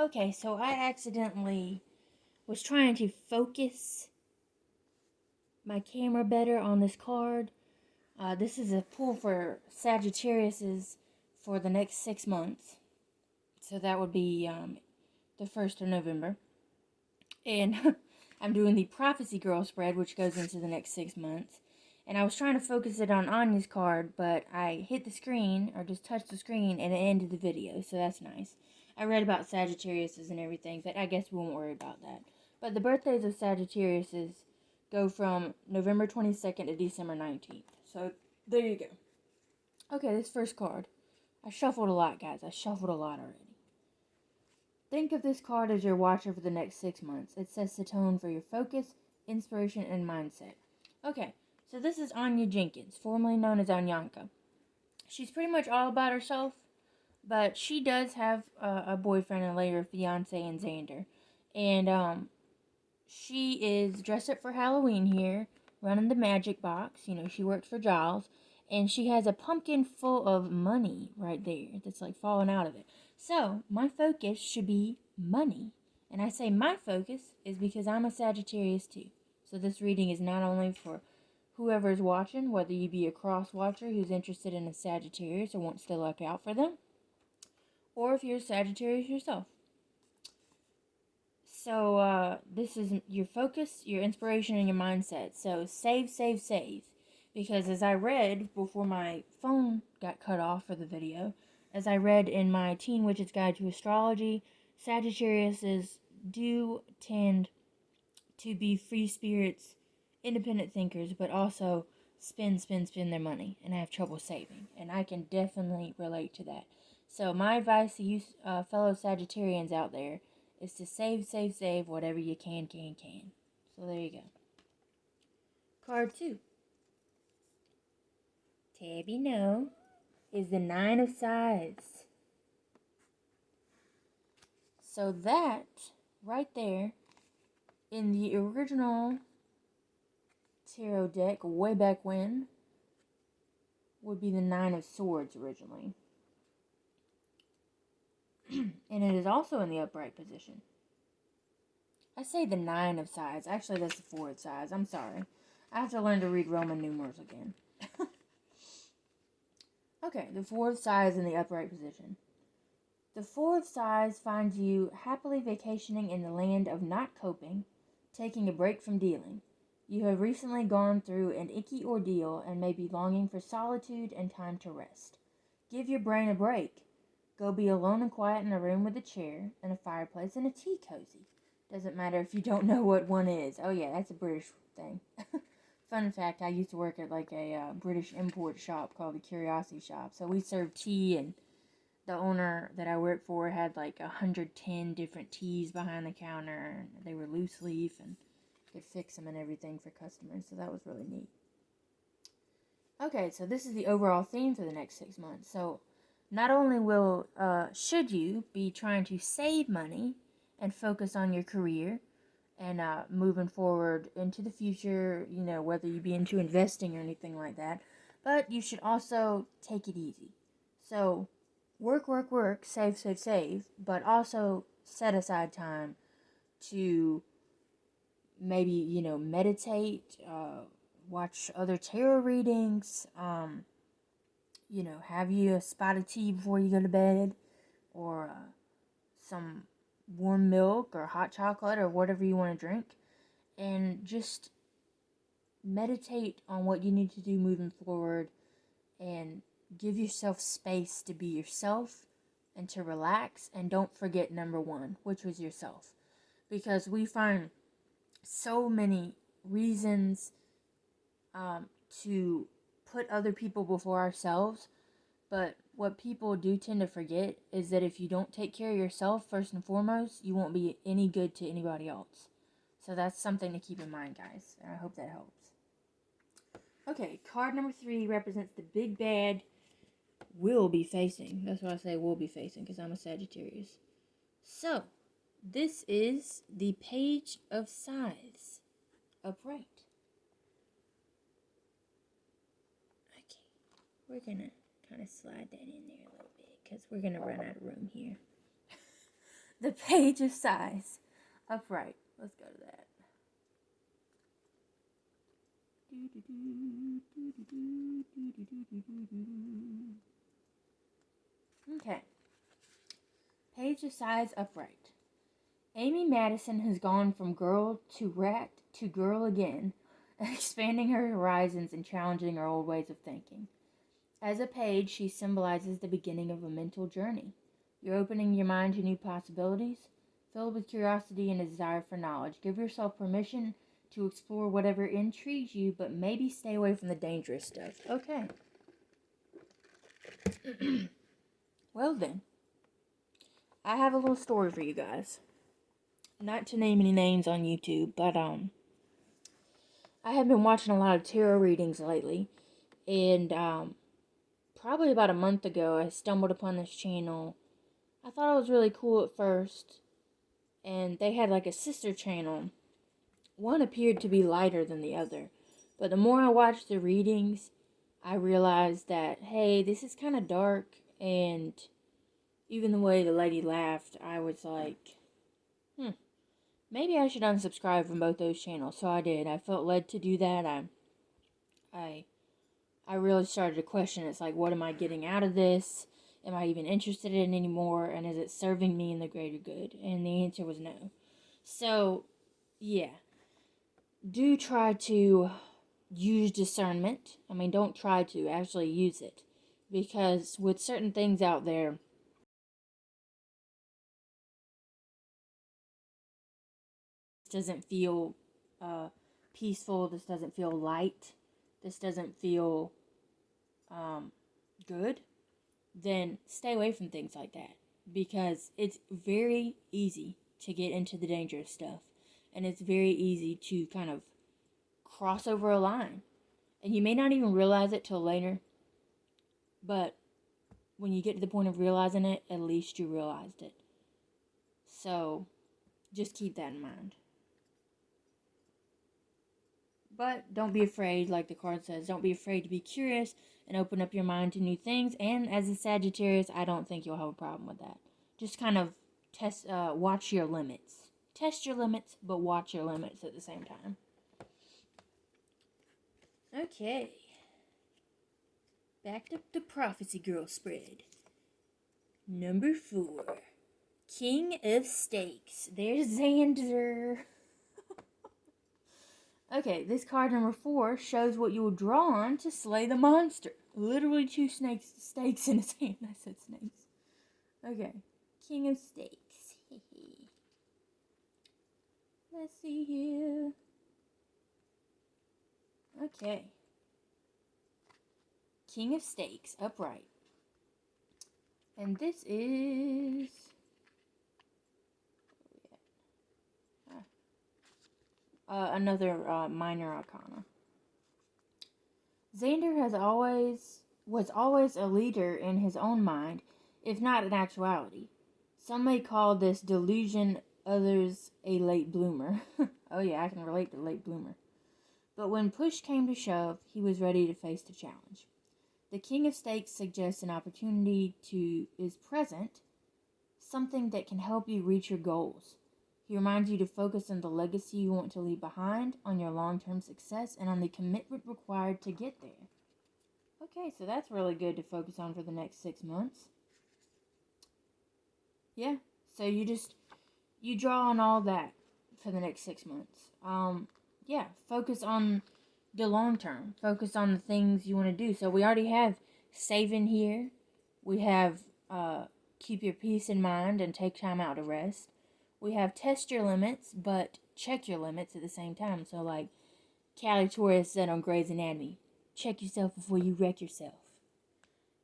Okay, so I accidentally was trying to focus my camera better on this card. This is a pull for Sagittarius's for the next 6 months. So that would be the 1st of November. And I'm doing the Prophecy Girl spread, which goes into the next 6 months. And I was trying to focus it on Anya's card, but I hit the screen, or just touched the screen, and it ended the video, so that's nice. I read about Sagittarius's and everything, but I guess we won't worry about that. But the birthdays of Sagittarius's go from November 22nd to December 19th. So, there you go. Okay, this first card. I shuffled a lot, guys. I shuffled a lot already. Think of this card as your watcher for the next 6 months. It sets the tone for your focus, inspiration, and mindset. Okay, so this is Anya Jenkins, formerly known as Anyanka. She's pretty much all about herself, but she does have a boyfriend and later a fiance in Xander. And she is dressed up for Halloween here, running the magic box. You know, she works for Giles. And she has a pumpkin full of money right there that's like falling out of it. So, my focus should be money. And I say my focus is because I'm a Sagittarius too. So, this reading is not only for whoever is watching, whether you be a cross watcher who's interested in a Sagittarius or wants to look out for them, or if you're a Sagittarius yourself. So, this is your focus, your inspiration, and your mindset. So, save, save, save. Because as I read before my phone got cut off for the video, as I read in my Teen Witch's Guide to Astrology, Sagittariuses do tend to be free spirits, independent thinkers, but also spend their money and have trouble saving. And I can definitely relate to that. So my advice to you fellow Sagittarians out there is to save, save, save whatever you can. So there you go. Card 2. Tabby No is the 9 of Scythes. So that, right there, in the original tarot deck, way back when, would be the 9 of Swords originally. And it is also in the upright position. I say the 9 of Scythes. Actually, that's the 4 of Scythes. I'm sorry. I have to learn to read Roman numerals again. Okay, the 4 of Scythes in the upright position. The 4 of Scythes finds you happily vacationing in the land of not coping, taking a break from dealing. You have recently gone through an icky ordeal and may be longing for solitude and time to rest. Give your brain a break. Go be alone and quiet in a room with a chair and a fireplace and a tea cozy. Doesn't matter if you don't know what one is. Oh yeah, that's a British thing. Fun fact, I used to work at like a British import shop called the Curiosity Shop. So we served tea, and the owner that I worked for had like 110 different teas behind the counter. And they were loose leaf and could fix them and everything for customers. So that was really neat. Okay, so this is the overall theme for the next 6 months. So not only should you be trying to save money and focus on your career and moving forward into the future, you know, whether you be into investing or anything like that, but you should also take it easy. So work, save, but also set aside time to maybe, you know, meditate, watch other tarot readings, you know, have you a spot of tea before you go to bed, or some warm milk or hot chocolate or whatever you want to drink, and just meditate on what you need to do moving forward and give yourself space to be yourself and to relax, and don't forget number one, which was yourself, because we find so many reasons to put other people before ourselves. But what people do tend to forget is that if you don't take care of yourself first and foremost, you won't be any good to anybody else. So that's something to keep in mind, guys. And I hope that helps. Okay, card number 3 represents the big bad will be facing. That's why I say will be facing, because I'm a Sagittarius. So, this is the Page of Scythes, upright. Okay, we're gonna kind of slide that in there a little bit, because we're gonna run out of room here. The Page of Sighs. Upright. Let's go to that. Okay. Page of Sighs upright. Amy Madison has gone from girl to rat to girl again, expanding her horizons and challenging her old ways of thinking. As a page, she symbolizes the beginning of a mental journey. You're opening your mind to new possibilities, filled with curiosity and a desire for knowledge. Give yourself permission to explore whatever intrigues you, but maybe stay away from the dangerous stuff. Okay. Well then, I have a little story for you guys. Not to name any names on YouTube, but I have been watching a lot of tarot readings lately, and probably about a month ago, I stumbled upon this channel. I thought it was really cool at first, and they had like a sister channel. One appeared to be lighter than the other, but the more I watched the readings, I realized that, hey, this is kind of dark, and even the way the lady laughed, I was like, maybe I should unsubscribe from both those channels. So I did. I felt led to do that. I really started to question. It's like, what am I getting out of this? Am I even interested in it anymore? And is it serving me in the greater good? And the answer was no. So, yeah. Do try to use discernment. I mean, don't try to. Actually use it. Because with certain things out there, this doesn't feel peaceful. This doesn't feel light. This doesn't feel good. Then stay away from things like that. Because it's very easy to get into the dangerous stuff. And it's very easy to kind of cross over a line. And you may not even realize it till later. But when you get to the point of realizing it, at least you realized it. So, just keep that in mind. But don't be afraid, like the card says, don't be afraid to be curious and open up your mind to new things. And as a Sagittarius, I don't think you'll have a problem with that. Just kind of watch your limits. Test your limits, but watch your limits at the same time. Okay. Back to the Prophecy Girl spread. Number 4. King of Stakes. There's Xander. Okay, this card number 4 shows what you will draw on to slay the monster. Literally 2 stakes in his hand. I said snakes. Okay, King of Stakes. Let's see here. Okay. King of Stakes, upright. And this is... another minor arcana. Xander was always a leader in his own mind, if not in actuality. Some may call this delusion, others a late bloomer. Oh yeah, I can relate to late bloomer. But when push came to shove, he was ready to face the challenge. The King of Stakes suggests an opportunity is present, something that can help you reach your goals. He reminds you to focus on the legacy you want to leave behind, on your long-term success, and on the commitment required to get there. Okay, so that's really good to focus on for the next 6 months. Yeah, so you draw on all that for the next 6 months. Yeah, focus on the long term. Focus on the things you want to do. So we already have saving here. We have keep your peace in mind and take time out to rest. We have test your limits, but check your limits at the same time. So like Callie Torres said on Grey's Anatomy, check yourself before you wreck yourself.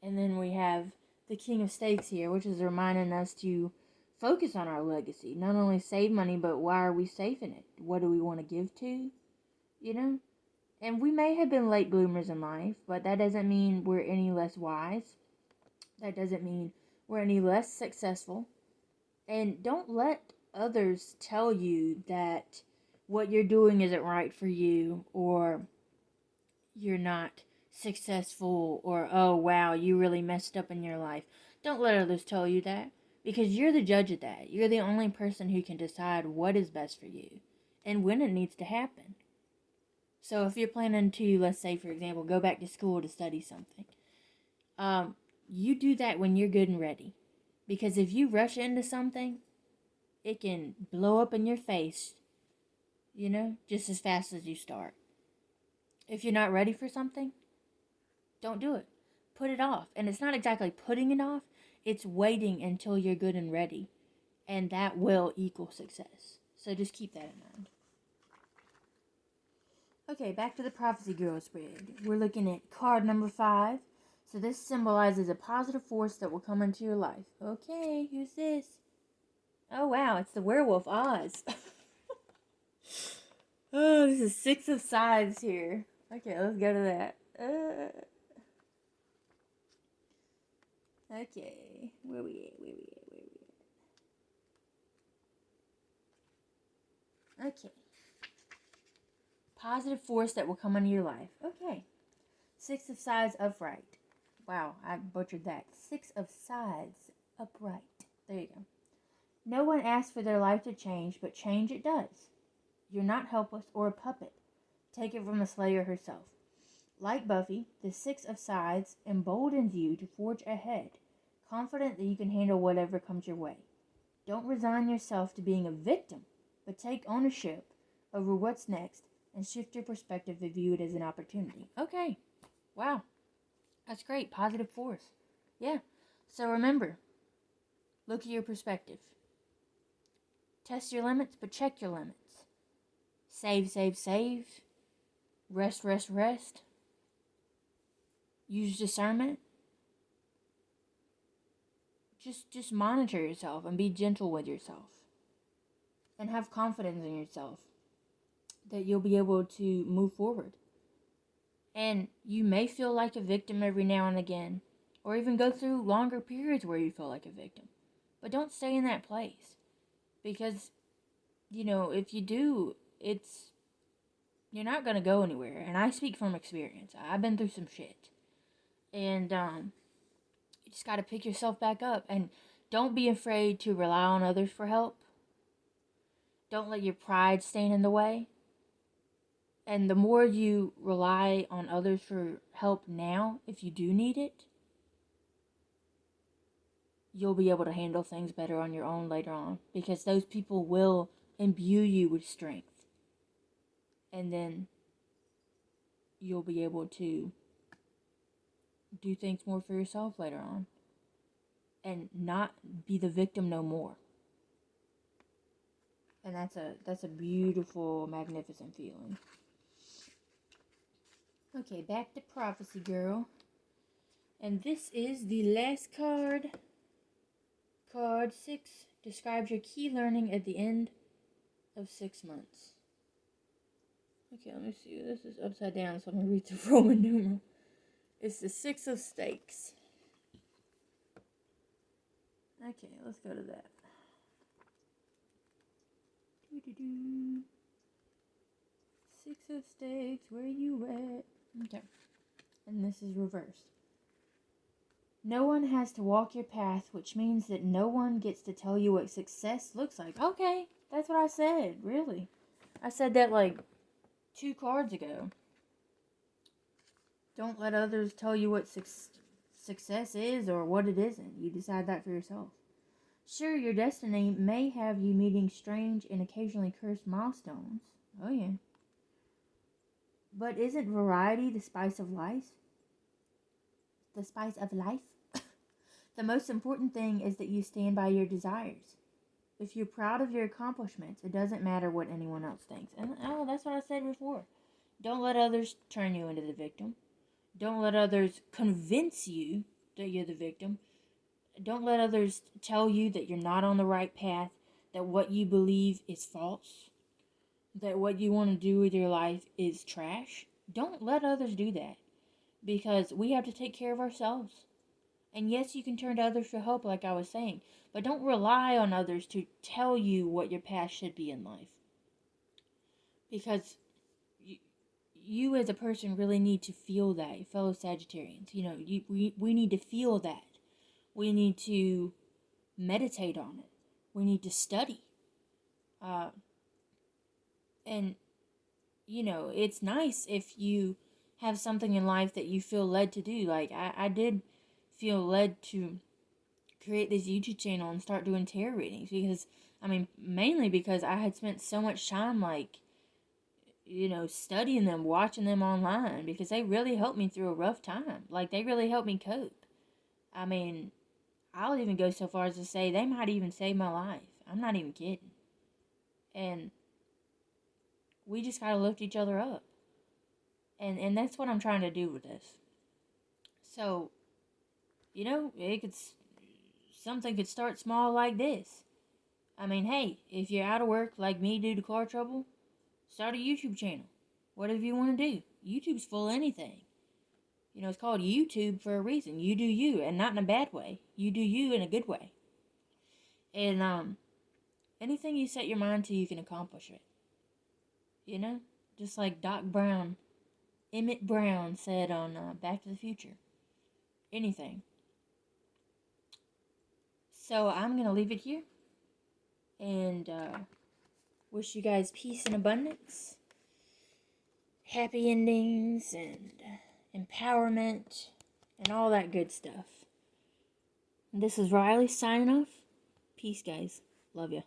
And then we have the King of Stakes here, which is reminding us to focus on our legacy. Not only save money, but why are we saving it? What do we want to give to? You know? And we may have been late bloomers in life, but that doesn't mean we're any less wise. That doesn't mean we're any less successful. And don't let others tell you that what you're doing isn't right for you, or you're not successful, or oh wow, you really messed up in your life. Don't let others tell you that, Because you're the judge of that. You're the only person who can decide what is best for you and when it needs to happen. So if you're planning to, let's say, for example, go back to school to study something, you do that when you're good and ready. Because if you rush into something, it can blow up in your face, just as fast as you start. If you're not ready for something, don't do it. Put it off. And it's not exactly putting it off, it's waiting until you're good and ready. And that will equal success. So just keep that in mind. Okay, back to the Prophecy Girl spread. We're looking at card number 5. So this symbolizes a positive force that will come into your life. Okay, who's this? Oh, wow, it's the Werewolf Oz. Oh, this is 6 of Scythes here. Okay, let's go to that. Okay, where we at? Okay. Positive force that will come into your life. Okay. 6 of Scythes upright. Wow, I butchered that. 6 of Scythes upright. There you go. No one asks for their life to change, but change it does. You're not helpless or a puppet. Take it from the Slayer herself. Like Buffy, the 6 of Scythes emboldens you to forge ahead, confident that you can handle whatever comes your way. Don't resign yourself to being a victim, but take ownership over what's next and shift your perspective to view it as an opportunity. Okay. Wow. That's great. Positive force. Yeah. So remember, look at your perspective. Test your limits, but check your limits. Save, save, save. Rest, rest, rest. Use discernment. Just monitor yourself and be gentle with yourself. And have confidence in yourself that you'll be able to move forward. And you may feel like a victim every now and again, or even go through longer periods where you feel like a victim. But don't stay in that place. Because, if you do, you're not going to go anywhere. And I speak from experience. I've been through some shit. And you just got to pick yourself back up. And don't be afraid to rely on others for help. Don't let your pride stand in the way. And the more you rely on others for help now, if you do need it, you'll be able to handle things better on your own later on. Because those people will imbue you with strength. And then you'll be able to do things more for yourself later on. And not be the victim no more. And that's a beautiful, magnificent feeling. Okay, back to Prophecy Girl. And this is the last card. Card 6 describes your key learning at the end of 6 months. Okay, let me see. This is upside down, so I'm going to read the Roman numeral. It's the 6 of Stakes. Okay, let's go to that. 6 of Stakes, where you at? Okay. And this is reversed. No one has to walk your path, which means that no one gets to tell you what success looks like. Okay, that's what I said, really. I said that like 2 cards ago. Don't let others tell you what success is or what it isn't. You decide that for yourself. Sure, your destiny may have you meeting strange and occasionally cursed milestones. Oh yeah. But isn't variety the spice of life? The spice of life? The most important thing is that you stand by your desires. If you're proud of your accomplishments, it doesn't matter what anyone else thinks. And that's what I said before. Don't let others turn you into the victim. Don't let others convince you that you're the victim. Don't let others tell you that you're not on the right path, that what you believe is false, that what you want to do with your life is trash. Don't let others do that, because we have to take care of ourselves. And yes, you can turn to others for help, like I was saying, but don't rely on others to tell you what your path should be in life. Because you as a person really need to feel that, fellow Sagittarians. We need to feel that. We need to meditate on it. We need to study. And, you know, it's nice if you have something in life that you feel led to do. Like, I did feel led to create this YouTube channel and start doing tarot readings because, I mean, mainly because I had spent so much time, like, you know, studying them, watching them online, because they really helped me through a rough time. Like, they really helped me cope. I mean, I'll even go so far as to say they might even save my life. I'm not even kidding. And we just gotta lift each other up. And that's what I'm trying to do with this. So, you know, something could start small like this. I mean, hey, if you're out of work like me due to car trouble, start a YouTube channel. Whatever you want to do. YouTube's full of anything. You know, it's called YouTube for a reason. You do you, and not in a bad way. You do you in a good way. And anything you set your mind to, you can accomplish it. You know? Just like Emmett Brown said on Back to the Future. Anything. So I'm going to leave it here. And wish you guys peace and abundance. Happy endings and empowerment and all that good stuff. And this is Riley signing off. Peace, guys. Love ya.